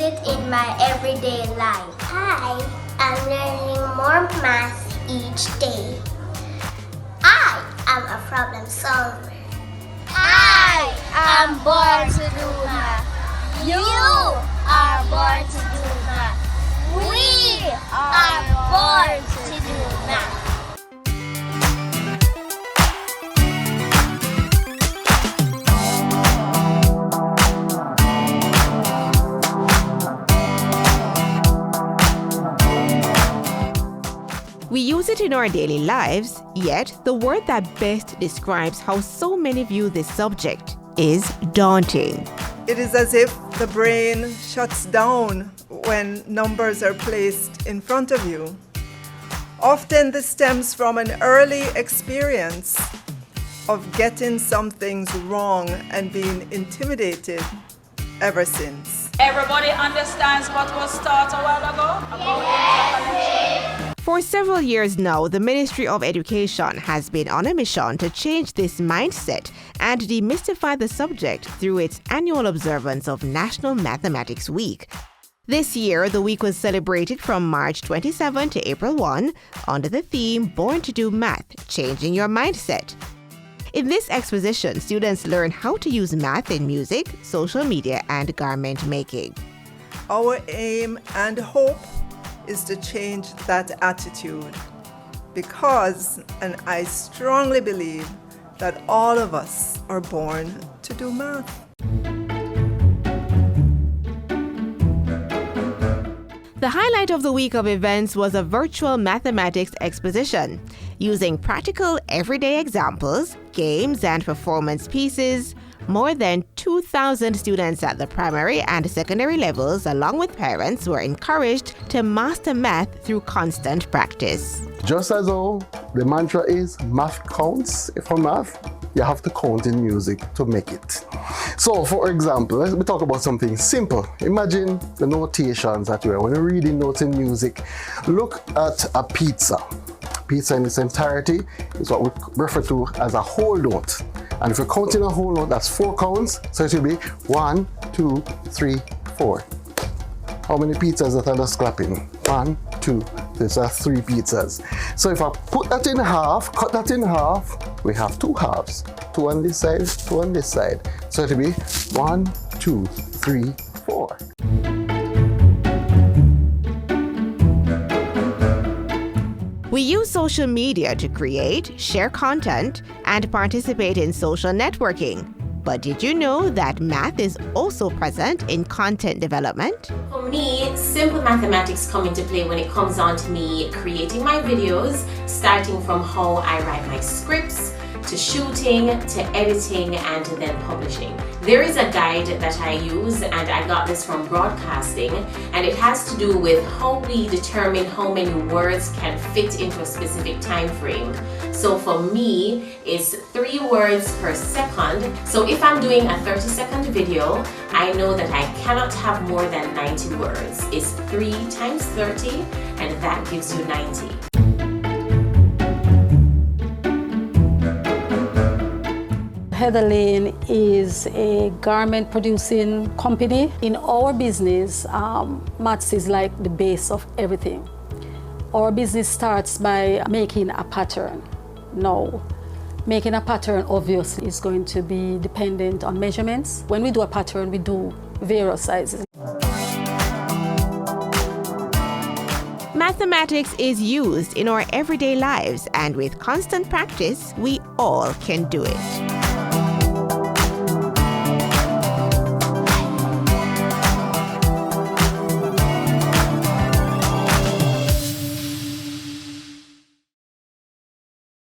it in my everyday life. Hi, I'm learning more math each day. I am a problem solver. I am born to do math. You are born to do math. We are born to do math. We use it in our daily lives, yet the word that best describes how so many view this subject is daunting. It is as if the brain shuts down when numbers are placed in front of you. Often this stems from an early experience of getting some things wrong and being intimidated ever since. Everybody understands what was taught a while ago about interconnection? For several years now, the Ministry of Education has been on a mission to change this mindset and demystify the subject through its annual observance of National Mathematics Week. This year, the week was celebrated from March 27 to April 1 under the theme Born to Do Math, Changing Your Mindset. In this exposition, students learn how to use math in music, social media, and garment making. Our aim and hope is to change that attitude because, and I strongly believe, that all of us are born to do math. The highlight of the week of events was a virtual mathematics exposition. Using practical everyday examples, games, and performance pieces, more than 2,000 students at the primary and secondary levels, along with parents, were encouraged to master math through constant practice. Just as though the mantra is math counts for math, you have to count in music to make it. So, for example, let's talk about something simple. Imagine the notations that you have. When you're reading notes in music, look at a pizza. Pizza in its entirety is what we refer to as a whole note. And if you're counting a whole note, that's 4 counts. So it will be 1, 2, 3, 4. How many pizzas that are just clapping? 1, 2, these are 3 pizzas. So if I put that in half, cut that in half, we have 2 halves. 2 on this side, 2 on this side. So it will be 1, 2, 3, 4. We use social media to create, share content, and participate in social networking. But did you know that math is also present in content development? For me, simple mathematics come into play when it comes on to me creating my videos, starting from how I write my scripts, to shooting, to editing, and to then publishing. There is a guide that I use, and I got this from broadcasting, and it has to do with how we determine how many words can fit into a specific time frame. So for me, it's 3 words per second. So if I'm doing a 30-second video, I know that I cannot have more than 90 words. It's 3 times 30, and that gives you 90. Heatherlane is a garment producing company. In our business, maths is like the base of everything. Our business starts by making a pattern. Now, making a pattern obviously is going to be dependent on measurements. When we do a pattern, we do various sizes. Mathematics is used in our everyday lives, and with constant practice, we all can do it.